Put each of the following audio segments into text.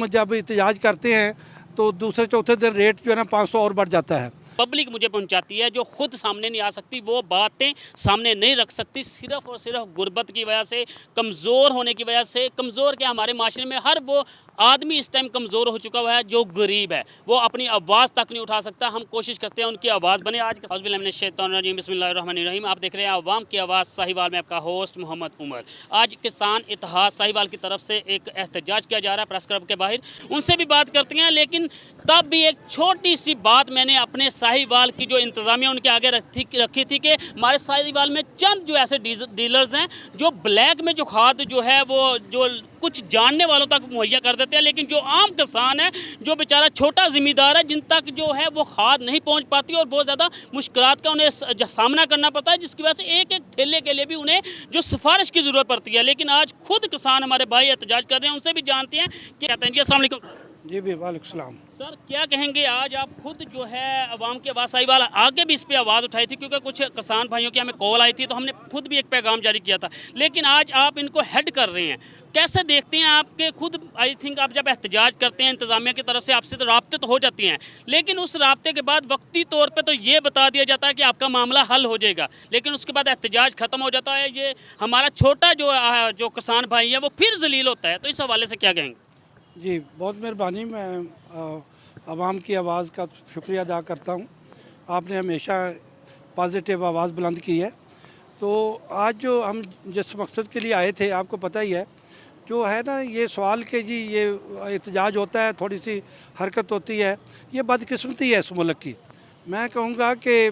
हम जब एहतजाज करते हैं तो दूसरे चौथे दिन रेट जो है ना 500 और बढ़ जाता है। पब्लिक मुझे पहुंचाती है जो खुद सामने नहीं आ सकती, वो बातें सामने नहीं रख सकती, सिर्फ और सिर्फ गुर्बत की वजह से, कमज़ोर होने की वजह से। कमज़ोर क्या, हमारे माशरे में हर वो आदमी इस टाइम कमज़ोर हो चुका हुआ है जो गरीब है, वो अपनी आवाज़ तक नहीं उठा सकता। हम कोशिश करते हैं उनकी आवाज़ बने। आज बिस्मिल्लाहिर्रहमानिर्रहीम, आप देख रहे हैं आवाम की आवाज़ साहिवाल में, आपका होस्ट मोहम्मद उमर। आज किसान इत्तेहाद साहिवाल की तरफ से एक एहतजाज किया जा रहा है प्रेस क्लब के बाहर, उनसे भी बात करते हैं। लेकिन तब भी एक छोटी सी बात मैंने अपने साहिवाल की जो इंतज़ामिया उनके आगे रखी थी कि हमारे साहिवाल में चंद जो ऐसे डीलर्स हैं जो ब्लैक में जो खाद जो है वो जो कुछ जानने वालों तक मुहैया कर देते हैं, लेकिन जो आम किसान है, जो बेचारा छोटा ज़िम्मेदार है, जिन तक जो है वो खाद नहीं पहुंच पाती और बहुत ज़्यादा मुश्किलात का उन्हें सामना करना पड़ता है, जिसकी वजह से एक एक थैले के लिए भी उन्हें जो सिफारिश की ज़रूरत पड़ती है। लेकिन आज खुद किसान हमारे भाई एहतजाज कर रहे हैं, उनसे भी जानते हैं कि कहते हैं। जी अस्सलाम वालेकुम जी भी वालेकुम सलाम। सर, क्या कहेंगे, आज आप खुद जो है अवाम की आवाज़ साहिवाल आगे भी इस पे आवाज़ उठाई थी, क्योंकि कुछ किसान भाइयों की हमें कॉल आई थी तो हमने खुद भी एक पैगाम जारी किया था, लेकिन आज आप इनको हेड कर रहे हैं, कैसे देखते हैं? आपके खुद आई थिंक आप जब एहतजाज करते हैं इंतज़ामिया की तरफ से आपसे तो राब्ते तो हो जाती हैं, लेकिन उस राब्ते के बाद वक्ती तौर पर तो ये बता दिया जाता है कि आपका मामला हल हो जाएगा, लेकिन उसके बाद एहतजाज ख़त्म हो जाता है। ये हमारा छोटा जो किसान भाई है वो फिर जलील होता है, तो इस हवाले से क्या कहेंगे? जी बहुत मेहरबानी। मैं आवाम की आवाज़ का शुक्रिया अदा करता हूँ। आपने हमेशा पॉजिटिव आवाज़ बुलंद की है। तो आज जो हम जिस मकसद के लिए आए थे, आपको पता ही है, जो है ना ये सवाल के जी ये एहतजाज होता है, थोड़ी सी हरकत होती है, ये बदकिस्मती है इस मुल्क की। मैं कहूँगा कि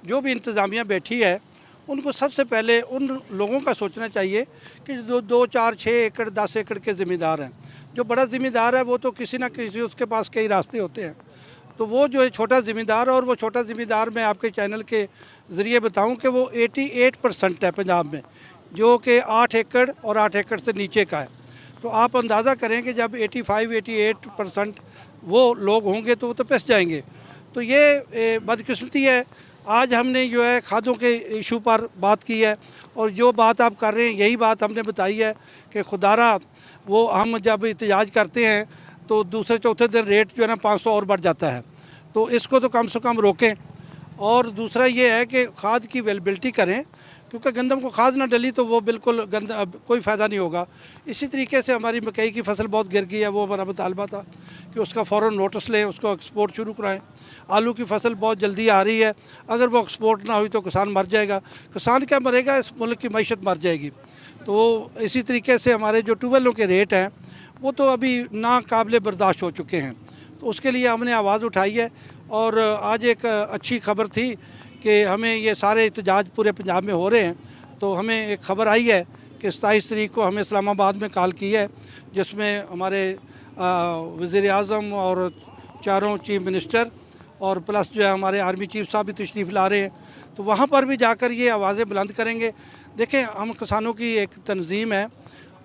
जो भी इंतज़ामिया बैठी है उनको सबसे पहले उन लोगों का सोचना चाहिए कि जो 2, 4, 6 एकड़ 10 एकड़ के ज़िम्मेदार हैं। जो बड़ा ज़िम्मेदार है वो तो किसी ना किसी उसके पास कई रास्ते होते हैं, तो वो जो है छोटा ज़िम्मेदार, और वो छोटा ज़िम्मेदार मैं आपके चैनल के ज़रिए बताऊं कि वो 88% है पंजाब में, जो कि 8 एकड़ और 8 एकड़ से नीचे का है। तो आप अंदाज़ा करें कि जब 85-88% वो लोग होंगे तो वो तो पिस जाएंगे। तो ये बदकिस्मती है। आज हमने जो है खादों के इशू पर बात की है, और जो बात आप कर रहे हैं यही बात हमने बताई है कि खुदारा वो हम जब एहतजाज करते हैं तो दूसरे चौथे दिन रेट जो है ना 500 और बढ़ जाता है। तो इसको तो कम से कम रोकें। और दूसरा ये है कि खाद की अवेलेबिलिटी करें, क्योंकि गंदम को खाद ना डली तो वो बिल्कुल कोई फ़ायदा नहीं होगा। इसी तरीके से हमारी मकई की फसल बहुत गिर गई है, वो हमारा मुतालबा था कि उसका फ़ौरन नोटिस लें, उसको एक्सपोर्ट शुरू कराएं। आलू की फसल बहुत जल्दी आ रही है, अगर वो एक्सपोर्ट ना हुई तो किसान मर जाएगा। किसान क्या मरेगा, इस मुल्क की मईशत मर जाएगी। तो इसी तरीके से हमारे जो ट्यूबवेलों के रेट हैं वो तो अभी नाकाबिले बर्दाश्त हो चुके हैं, तो उसके लिए हमने आवाज़ उठाई है। और आज एक अच्छी खबर थी कि हमें ये सारे एहतजाज पूरे पंजाब में हो रहे हैं, तो हमें एक ख़बर आई है कि 27 तारीख को हमें इस्लामाबाद में कॉल की है, जिसमें हमारे वज़ीर आज़म और चारों चीफ मिनिस्टर और प्लस जो है हमारे आर्मी चीफ साहब भी तशरीफ़ ला रहे हैं। तो वहाँ पर भी जाकर ये आवाज़ें बुलंद करेंगे। देखें, हम किसानों की एक तंजीम है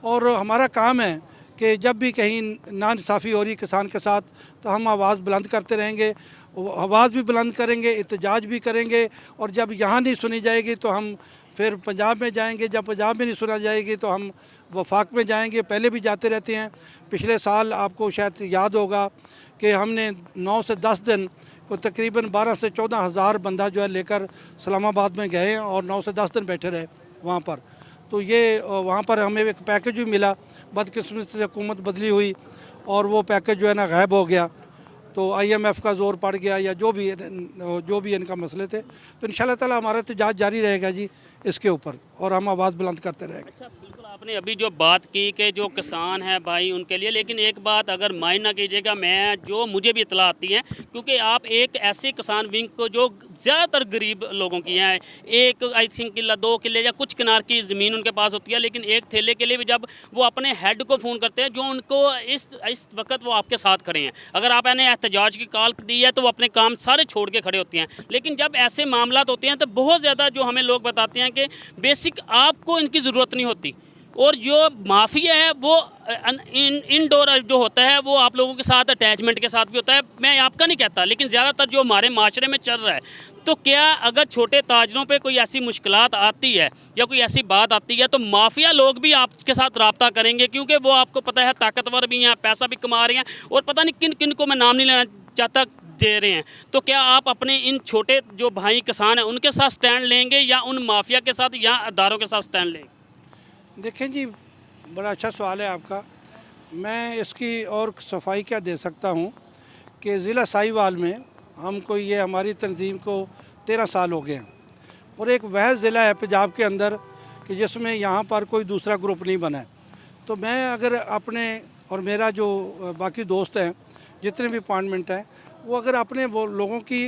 और हमारा काम है कि जब भी कहीं नाइंसाफ़ी हो रही किसान के साथ तो हम आवाज़ बुलंद करते रहेंगे, आवाज़ भी बुलंद करेंगे, एहतजाज भी करेंगे। और जब यहाँ नहीं सुनी जाएगी तो हम फिर पंजाब में जाएंगे, जब पंजाब में नहीं सुना जाएगी तो हम वफाक में जाएंगे। पहले भी जाते रहते हैं। पिछले साल आपको शायद याद होगा कि हमने 9 से 10 दिन को तकरीबन 12 से 14 हज़ार बंदा जो है लेकर इस्लामाबाद में गए और 9 से 10 दिन बैठे रहे वहाँ पर। तो ये वहाँ पर हमें एक पैकेज भी मिला, बदकिस्मती से हुकूमत बदली हुई और वो पैकेज जो है ना गायब हो गया। तो IMF का ज़ोर पड़ गया या जो भी इनका मसले थे। तो इंशाल्लाह ताला हमारा एहतजाज जारी रहेगा जी इसके ऊपर, और हम आवाज़ बुलंद करते रहेंगे। अच्छा, बिल्कुल आपने अभी जो बात की कि जो किसान है भाई उनके लिए, लेकिन एक बात अगर माइंड ना कीजिएगा, मैं जो मुझे भी इतला आती है, क्योंकि आप एक ऐसे किसान विंग को जो ज़्यादातर गरीब लोगों की हैं, एक आई थिंक किला 2 किले या कुछ किनार की ज़मीन उनके पास होती है, लेकिन एक थैले के लिए भी जब वो अपने हेड को फ़ोन करते हैं, जो उनको इस वक्त वो आपके साथ खड़े हैं, अगर आप इन्हें एहतजाज की कॉल दी है तो वो अपने काम सारे छोड़ के खड़े होते हैं। लेकिन जब ऐसे मामला होते हैं तो बहुत ज़्यादा जो हमें लोग बताते हैं कि बेसिक आपको इनकी ज़रूरत नहीं होती, और जो माफिया है वो इनडोर जो होता है वो आप लोगों के साथ अटैचमेंट के साथ भी होता है। मैं आपका नहीं कहता, लेकिन ज़्यादातर जो हमारे माशरे में चल रहा है, तो क्या अगर छोटे ताजरों पे कोई ऐसी मुश्किलात आती है या कोई ऐसी बात आती है तो माफिया लोग भी आपके साथ रब्ता करेंगे, क्योंकि वो आपको पता है ताकतवर भी हैं, पैसा भी कमा रहे हैं, और पता नहीं किन किन को मैं नाम नहीं लेना चाहता दे रहे हैं। तो क्या आप अपने इन छोटे जो भाई किसान हैं उनके साथ स्टैंड लेंगे या उन माफिया के साथ या अदारों के साथ स्टैंड लेंगे? देखें जी, बड़ा अच्छा सवाल है आपका। मैं इसकी और सफाई क्या दे सकता हूँ कि ज़िला साहिवाल में हमको ये हमारी तंजीम को 13 साल हो गए हैं, और एक वह ज़िला है पंजाब के अंदर कि जिसमें यहाँ पर कोई दूसरा ग्रुप नहीं बना है। तो मैं अगर अपने और मेरा जो बाकी दोस्त हैं जितने भी अपॉइंटमेंट हैं, वो अगर अपने वो लोगों की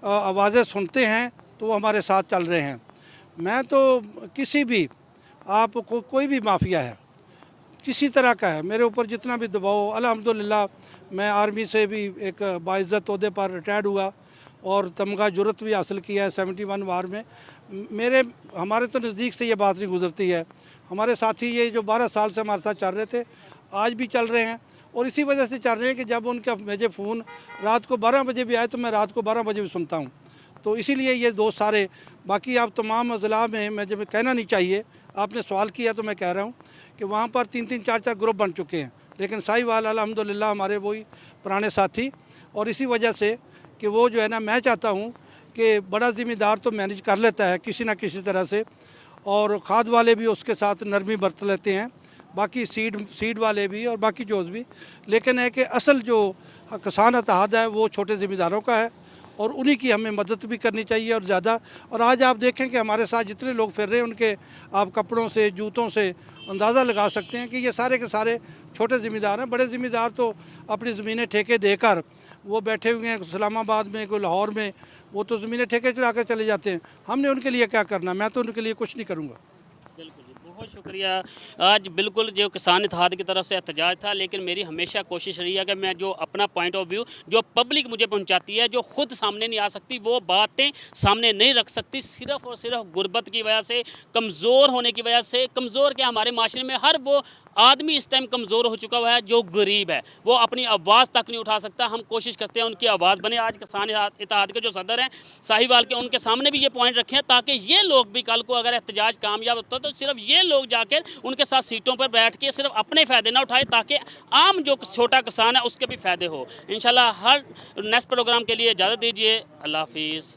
आवाज़ें सुनते हैं तो वो हमारे साथ चल रहे हैं। मैं तो किसी भी आपको कोई भी माफिया है किसी तरह का है, मेरे ऊपर जितना भी दबाव, अल्हम्दुलिल्लाह मैं आर्मी से भी एक बाइज़्ज़त ओहदे पर रिटायर्ड हुआ और तमगा जुरत भी हासिल किया है 71 वार में। हमारे तो नज़दीक से ये बात नहीं गुजरती है। हमारे साथी ये जो 12 साल से हमारे साथ चल रहे थे, आज भी चल रहे हैं, और इसी वजह से चल रहे हैं कि जब उनका मुझे फ़ोन रात को 12 बजे भी आए तो मैं रात को 12 बजे भी सुनता हूँ। तो इसीलिए ये दोस्त सारे, बाकी आप तमाम ज़िला में मैं जब कहना नहीं चाहिए, आपने सवाल किया तो मैं कह रहा हूँ कि वहाँ पर 3-3 4-4 ग्रुप बन चुके हैं, लेकिन साहिवाल अल्हम्दुलिल्लाह हमारे वही पुराने साथी, और इसी वजह से कि वो जो है ना, मैं चाहता हूँ कि बड़ा ज़िम्मेदार तो मैनेज कर लेता है किसी न किसी तरह से, और खाद वाले भी उसके साथ नरमी बरत लेते हैं, बाकी सीड वाले भी और बाकी जोज भी, लेकिन है कि असल जो किसान इत्तेहाद है वो छोटे ज़िम्मेदारों का है, और उन्हीं की हमें मदद भी करनी चाहिए और ज़्यादा। और आज आप देखें कि हमारे साथ जितने लोग फिर रहे हैं उनके आप कपड़ों से, जूतों से अंदाज़ा लगा सकते हैं कि ये सारे के सारे छोटे ज़िम्मेदार हैं। बड़े ज़िम्मेदार तो अपनी ज़मीनें ठेके देकर वो बैठे हुए हैं इस्लामाबाद में, कोई लाहौर में, वो तो ज़मीनें ठेके चढ़ा कर चले जाते हैं। हमने उनके लिए क्या करना, मैं तो उनके लिए कुछ नहीं करूँगा। बिल्कुल जी, बहुत शुक्रिया। आज बिल्कुल जो किसान इत्तेहाद की तरफ से एहतजाज था, लेकिन मेरी हमेशा कोशिश रही है कि मैं जो अपना पॉइंट ऑफ व्यू जो पब्लिक मुझे पहुंचाती है, जो खुद सामने नहीं आ सकती, वो बातें सामने नहीं रख सकती, सिर्फ़ और सिर्फ गुर्बत की वजह से, कमज़ोर होने की वजह से। कमज़ोर क्या, हमारे माशरे में हर वो आदमी इस टाइम कमज़ोर हो चुका हुआ है जो गरीब है, वो अपनी आवाज़ तक नहीं उठा सकता। हम कोशिश करते हैं उनकी आवाज़ बने। आज किसान इत्तेहाद के जो सदर हैं साहिवाल के, उनके सामने भी ये पॉइंट रखे हैं, ताकि ये लोग भी कल को अगर एहतजाज कामयाब होता है तो सिर्फ ये लोग जाकर उनके साथ सीटों पर बैठ के सिर्फ अपने फ़ायदे ना उठाए, ताकि आम जो छोटा किसान है उसके भी फ़ायदे हो। इंशाल्लाह हर नेक्स्ट प्रोग्राम के लिए इजाज़त दीजिए। अल्लाह हाफिज़।